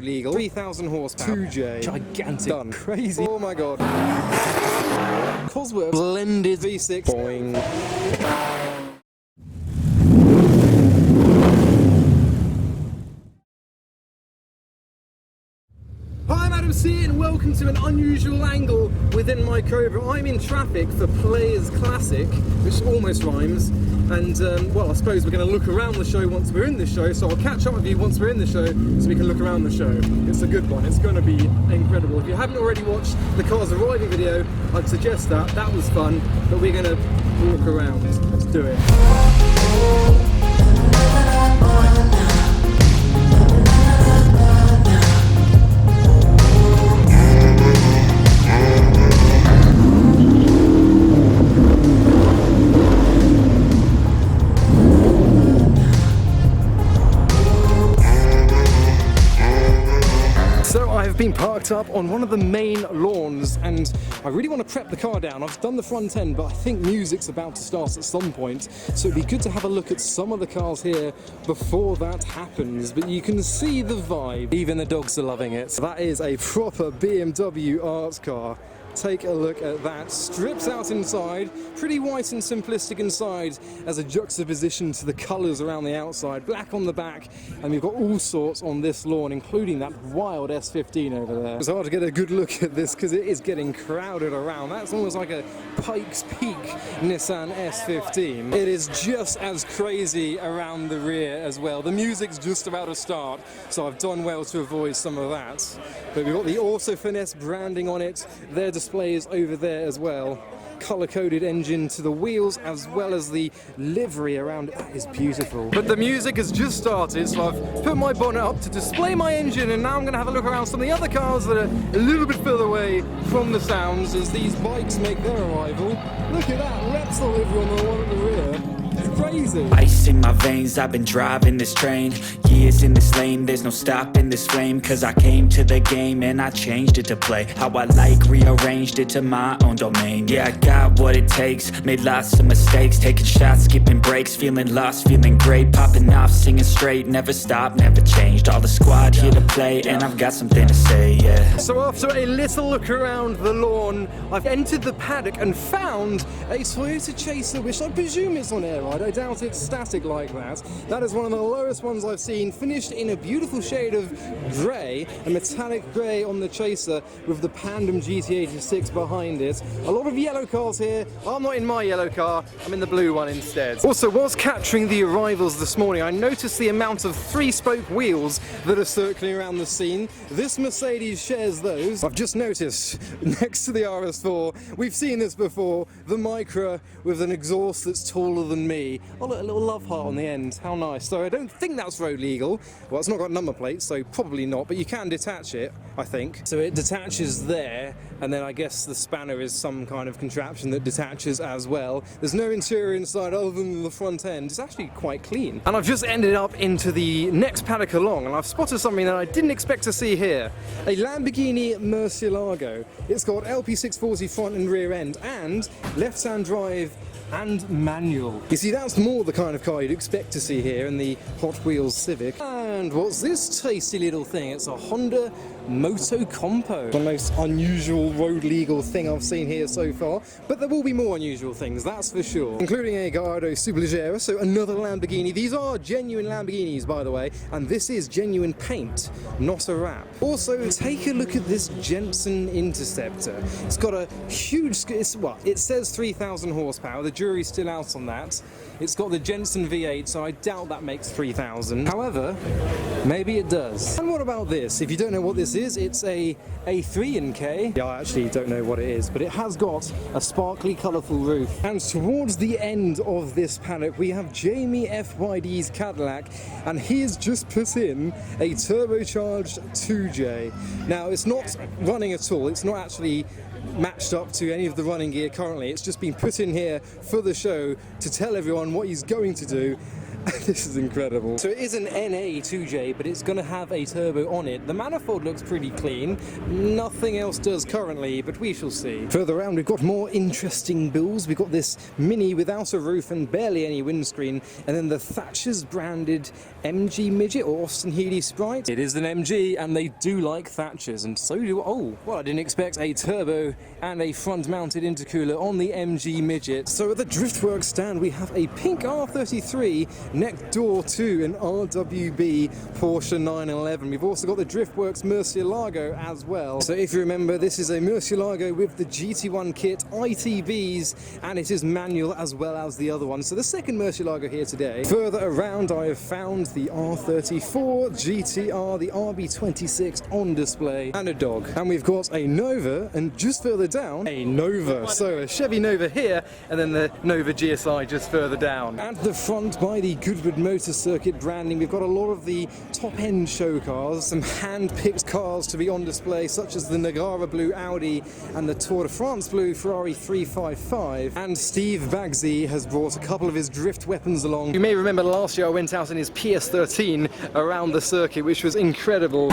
legal. 3,000 horsepower. 2J. Gigantic. Done. Crazy. Oh my god. Cosworth blended V6. Boing. And welcome to an unusual angle within my Cobra. I'm in traffic for Players Classic, which almost rhymes, and well, I suppose we're going to look around the show once we're in the show, so I'll catch up with you once we're in the show so we can look around the show. It's a good one, it's going to be incredible. If you haven't already watched the cars arriving video, I'd suggest that was fun, but we're going to walk around. Let's do it. Been parked up on one of the main lawns, and I really want to prep the car down. I've done the front end, but I think music's about to start at some point, so it'd be good to have a look at some of the cars here before that happens. But you can see the vibe. Even the dogs are loving it. That is a proper BMW art car. Take a look at that. Strips out inside, pretty white and simplistic inside as a juxtaposition to the colours around the outside. Black on the back, and we've got all sorts on this lawn, including that wild S15 over there. It's hard to get a good look at this because it is getting crowded around. That's almost like a Pikes Peak Nissan S15. It is just as crazy around the rear as well. The music's just about to start, so I've done well to avoid some of that. But we've got the Auto Finesse branding on it. Their display is over there as well. Colour-coded engine to the wheels, as well as the livery around it. That is beautiful. But the music has just started, so I've put my bonnet up to display my engine, and now I'm going to have a look around some of the other cars that are a little bit further away from the sounds as these bikes make their arrival. Look at that Repsol livery on the one at the rear. It's crazy. Ice in my veins, I've been driving this train. Years in this lane, there's no stopping this flame. Cause I came to the game and I changed it to play how I like, rearranged it to my own domain. Yeah, I got what it takes, made lots of mistakes, taking shots, skipping breaks, feeling lost, feeling great, popping off, singing straight, never stopped, never changed. All the squad here to play, and I've got something to say, yeah. So after a little look around the lawn, I've entered the paddock and found a Toyota Chaser, which I presume is on air ride. I doubt it's static like that. That is one of the lowest ones I've seen, finished in a beautiful shade of grey, a metallic grey on the Chaser with the Pandem GT86 behind it. A lot of yellow cars here. I'm not in my yellow car, I'm in the blue one instead. Also, whilst capturing the arrivals this morning, I noticed the amount of 3-spoke wheels that are circling around the scene. This Mercedes shares those. I've just noticed next to the RS4, we've seen this before, the Micra with an exhaust that's taller than me. Oh look, a little love heart on the end, how nice. So I don't think that's road legal. Well, it's not got number plates, so probably not, but you can detach it, I think. So it detaches there, and then I guess the spanner is some kind of contraption that detaches as well. There's no interior inside other than the front end. It's actually quite clean. And I've just ended up into the next paddock along, and I've spotted something that I didn't expect to see here. A Lamborghini Murcielago. It's got LP640 front and rear end, and left-hand drive and manual. You see, that's more the kind of car you'd expect to see here in the Hot Wheels Civic. And what's this tasty little thing? It's a Honda Moto Compo. The most unusual road legal thing I've seen here so far, but there will be more unusual things, that's for sure. Including a Gallardo Superleggera, so another Lamborghini. These are genuine Lamborghinis, by the way, and this is genuine paint, not a wrap. Also, take a look at this Jensen Interceptor. It's got a huge, it says 3,000 horsepower. The jury's still out on that. It's got the Jensen V8, so I doubt that makes 3,000. However, maybe it does. And what about this? If you don't know what this is, it's a 3K. Yeah, I actually don't know what it is, but it has got a sparkly, colourful roof. And towards the end of this paddock, we have Jamie FYD's Cadillac, and he has just put in a turbocharged 2J. Now, it's not running at all. It's not actually matched up to any of the running gear currently. It's just been put in here for the show to tell everyone what he's going to do. This is incredible. So it is an NA 2J, but it's going to have a turbo on it. The manifold looks pretty clean. Nothing else does currently, but we shall see. Further around, we've got more interesting builds. We've got this Mini without a roof and barely any windscreen, and then the Thatcher's branded MG Midget or Austin Healey Sprite. It is an MG, and they do like Thatchers, and so do... Oh, well, I didn't expect a turbo and a front-mounted intercooler on the MG Midget. So at the Driftworks stand, we have a pink R33 neck door to an RWB Porsche 911. We've also got the Driftworks Murcielago as well. So if you remember, this is a Murcielago with the GT1 kit, ITBs, and it is manual as well as the other one. So the second Murcielago here today. Further around, I have found the R34 GTR, the RB26 on display, and a dog. And we've got a Nova, and just further down, a Nova. So a Chevy Nova here, and then the Nova GSI just further down. At the front, by the Goodwood Motor Circuit branding, we've got a lot of the top-end show cars, some hand-picked cars to be on display, such as the Nagara Blue Audi and the Tour de France Blue Ferrari 355. And Steve Bagsy has brought a couple of his drift weapons along. You may remember last year I went out in his PS13 around the circuit, which was incredible.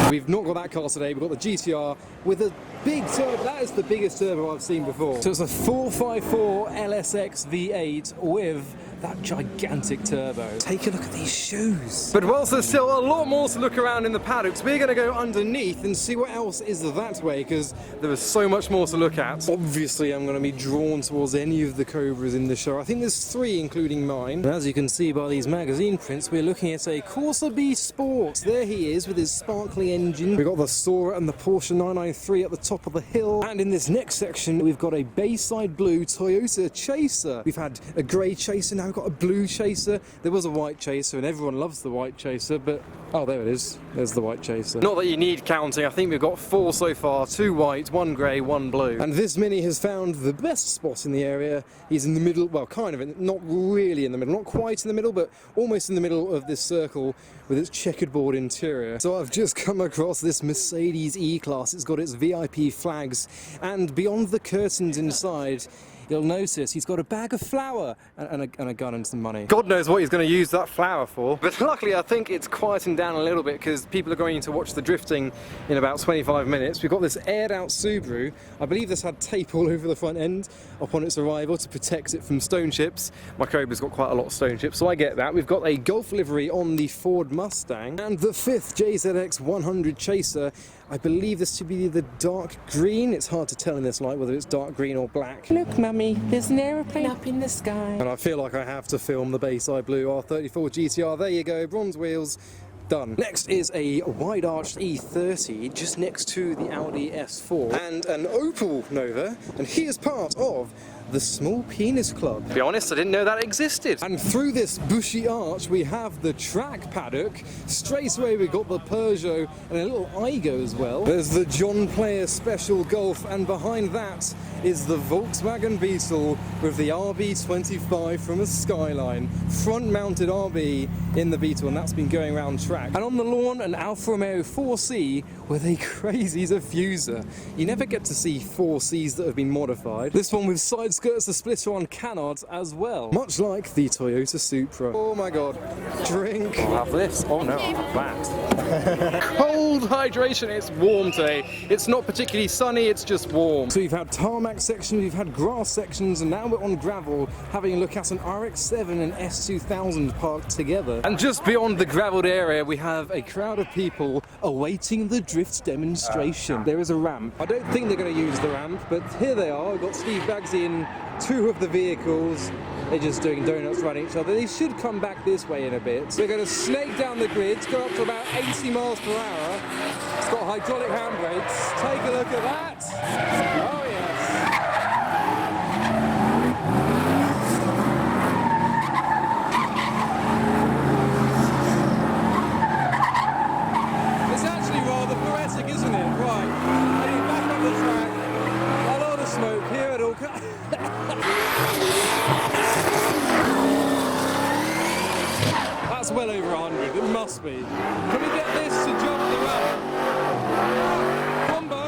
We've not got that car today, we've got the GTR with a big turbo. That is the biggest turbo I've seen before. So it's a 454 LSX V8 with that gigantic turbo. Take a look at these shoes. But whilst there's still a lot more to look around in the paddocks, we're going to go underneath and see what else is that way, because there is so much more to look at. Obviously, I'm going to be drawn towards any of the Cobras in the show. I think there's 3, including mine. And as you can see by these magazine prints, we're looking at a Corsa B Sport. There he is with his sparkly engine. We've got the Sora and the Porsche 993 at the top of the hill. And in this next section, we've got a Bayside Blue Toyota Chaser. We've had a grey Chaser, now we've got a blue Chaser. There was a white Chaser, and everyone loves the white Chaser, but... Oh, there it is. There's the white Chaser. Not that you need counting. I think we've got 4 so far. 2 white, 1 grey, 1 blue. And this Mini has found the best spot in the area. He's in the middle, well, kind of, not really in the middle, not quite in the middle, but almost in the middle of this circle with its checkerboard interior. So I've just come across this Mercedes E-Class. It's got its VIP flags, and beyond the curtains inside, you'll notice he's got a bag of flour and a gun and some money. God knows what he's going to use that flour for. But luckily I think it's quieting down a little bit because people are going to watch the drifting in about 25 minutes. We've got this aired out Subaru. I believe this had tape all over the front end upon its arrival to protect it from stone chips. My Cobra's got quite a lot of stone chips, so I get that. We've got a Golf livery on the Ford Mustang and the 5th JZX 100 Chaser. I believe this to be the dark green. It's hard to tell in this light whether it's dark green or black. Look, Mummy, there's an aeroplane up in the sky. And I feel like I have to film the Bayside Blue R34 GTR. There you go, bronze wheels. Done. Next is a wide-arched E30 just next to the Audi S4 and an Opel Nova, and he is part of the Small Penis Club. To be honest, I didn't know that existed. And through this bushy arch we have the track paddock. Straight away we got the Peugeot and a little Igo as well. There's the John Player Special Golf, and behind that is the Volkswagen Beetle with the RB25 from a Skyline. Front-mounted RB in the Beetle, and that's been going around track. And on the lawn, an Alfa Romeo 4C with a crazy diffuser. You never get to see 4Cs that have been modified. This one with side skirts, a splitter on canards as well. Much like the Toyota Supra. Oh my god. Drink. I'll have this. Oh no, I'll have that. Cold hydration. It's warm today. It's not particularly sunny, it's just warm. So we've had tarmac sections, we've had grass sections, and now we're on gravel having a look at an RX-7 and S2000 parked together. And just beyond the gravelled area we have a crowd of people awaiting the drift demonstration. There is a ramp. I don't think they're going to use the ramp, but here they are. We've got Steve Bagsy in 2 of the vehicles. They're just doing donuts around each other. They should come back this way in a bit. So they're going to snake down the grids, go up to about 80 miles per hour. It's got hydraulic handbrakes. Take a look at that. Oh yes. It's actually rather poetic, isn't it? Right. Heading back on the track. A lot of smoke here at all. That's well over 100, it must be. Can we get this to jump the ramp? Combo!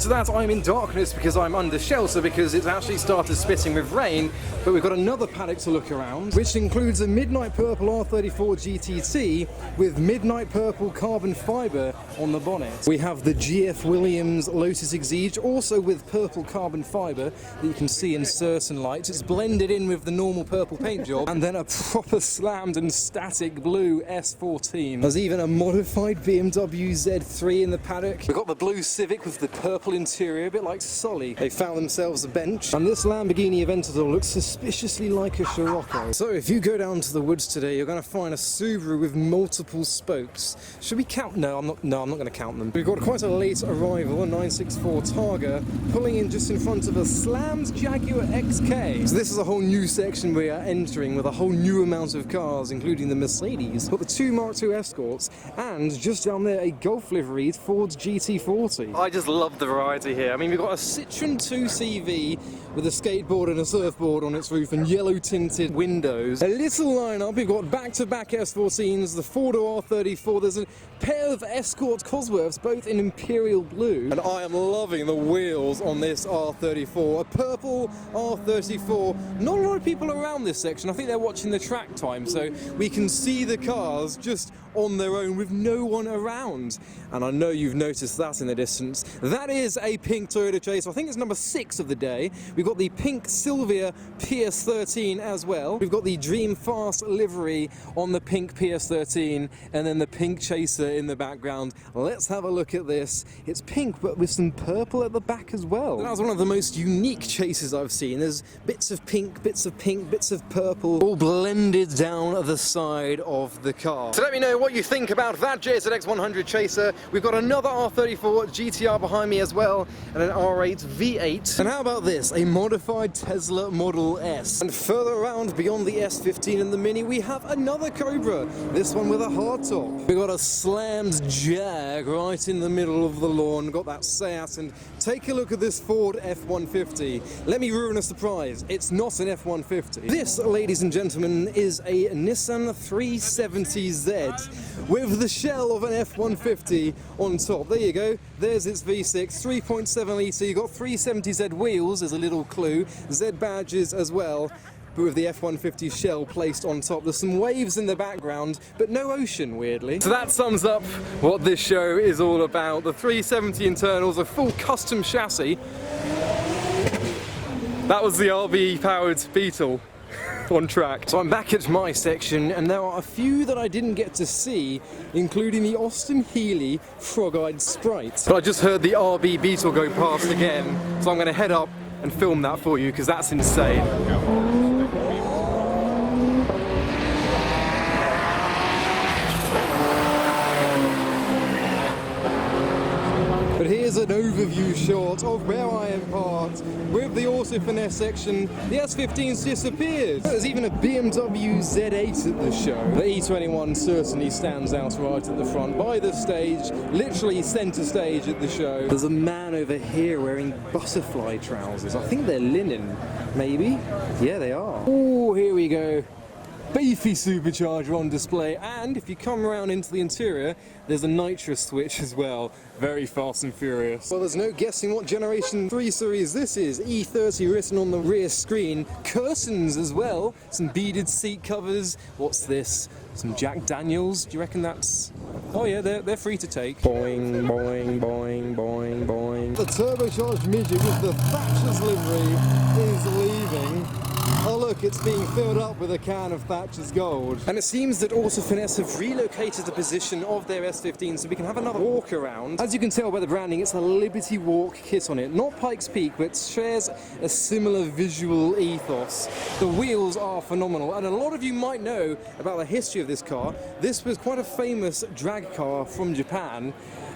to that, I'm in darkness because I'm under shelter because it's actually started spitting with rain. But we've got another paddock to look around, which includes a midnight purple R34 GTT with midnight purple carbon fibre on the bonnet. We have the GF Williams Lotus Exige, also with purple carbon fibre that you can see in certain lights. It's blended in with the normal purple paint job, and then a proper slammed and static blue S14. There's even a modified BMW Z3 in the paddock. We've got the blue Civic with the purple interior, a bit like Sully. They found themselves a bench, and this Lamborghini Aventador looks suspiciously like a Scirocco. So if you go down to the woods today, you're going to find a Subaru with multiple spokes. Should we count? No, I'm not going to count them. We've got quite a late arrival, a 964 Targa, pulling in just in front of a slammed Jaguar XK. So this is a whole new section we are entering with a whole new amount of cars, including the Mercedes, got the two Mark II Escorts, and just down there a Golf liveried Ford GT40. I just love the variety here. I mean, we've got a Citroen 2CV with a skateboard and a surfboard on its roof and yellow tinted windows. A little lineup, we've got back-to-back S14s, the Ford R34, there's a pair of Escort Cosworths, both in imperial blue, and I am loving the wheels on this R34. A purple R34. Not a lot of people around this section. I think they're watching the track time, so we can see the cars just on their own with no one around. And I know you've noticed that in the distance. That is a pink Toyota Chaser. I think it's number 6 of the day. We've got the pink Silvia PS13 as well. We've got the Dream Fast livery on the pink PS13, and then the pink Chaser in the background. Let's have a look at this. It's pink, but with some purple at the back as well. That was one of the most unique Chasers I've seen. There's bits of pink, bits of purple, all blended down the side of the car. So let me know what you think about that JZX 100 Chaser. We've got another R34 GTR behind me as well, and an R8 V8. And how about this? A modified Tesla Model S. And further around beyond the S15 and the Mini, we have another Cobra. This one with a hardtop. We've got a slammed Jag right in the middle of the lawn. Got that Seat, and take a look at this Ford F-150. Let me ruin a surprise. It's not an F-150. This, ladies and gentlemen, is a Nissan 370Z with the shell of an F-150 on top. There you go. There's its V6, 3.7 litre. You've got 370Z wheels as a little clue. Z badges as well, but with the F-150 shell placed on top. There's some waves in the background, but no ocean, weirdly. So that sums up what this show is all about. The 370 internals, a full custom chassis. That was the RB-powered Beetle on track. So I'm back at my section, and there are a few that I didn't get to see, including the Austin Healey Frog-Eyed Sprite. But I just heard the RB Beetle go past again, so I'm going to head up and film that for you, because that's insane. But here's an overview shot of where I am parked with the Auto Finesse section. The S15's disappeared. There's even a BMW Z8 at the show. The E21 certainly stands out right at the front by the stage, literally centre stage at the show. There's a man over here wearing butterfly trousers. I think they're linen, maybe? Yeah, they are. Oh, here we go. Beefy supercharger on display, and if you come around into the interior, there's a nitrous switch as well. Very fast and furious. Well, there's no guessing what generation 3 series this is. E30 written on the rear screen. Curtains as well. Some beaded seat covers. What's this? Some Jack Daniels. Do you reckon that's... Oh yeah, they're free to take. Boing, boing, boing, boing, boing. The turbocharged midget with the Thatcher's livery is leaving. Oh look, it's being filled up with a can of Thatcher's Gold. And it seems that Auto Finesse have relocated the position of their S15 so we can have another walk around. As you can tell by the branding, it's a Liberty Walk kit on it. Not Pikes Peak, but shares a similar visual ethos. The wheels are phenomenal, and a lot of you might know about the history of this car. This was quite a famous drag car from Japan,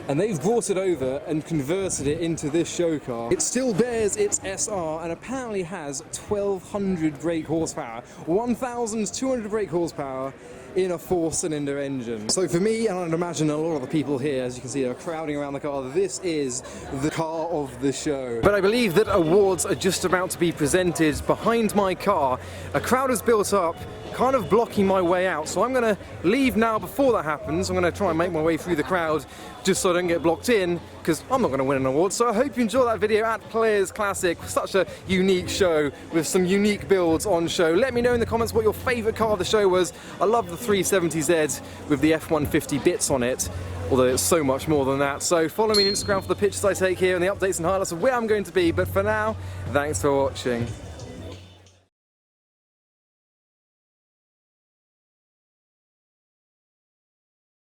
and they've brought it over and converted it into this show car. It still bears its SR and apparently has 1200 brake horsepower, 1200 brake horsepower, in a 4-cylinder engine. So for me, and I'd imagine a lot of the people here, as you can see, are crowding around the car, this is the car of the show. But I believe that awards are just about to be presented behind my car. A crowd has built up, kind of blocking my way out, so I'm going to leave now before that happens. I'm going to try and make my way through the crowd just so I don't get blocked in, because I'm not going to win an award. So I hope you enjoy that video at Players Classic, such a unique show with some unique builds on show. Let me know in the comments what your favourite car of the show was. I love the 370Z with the F-150 bits on it, although it's so much more than that. So follow me on Instagram for the pictures I take here and the updates and highlights of where I'm going to be. But for now, thanks for watching.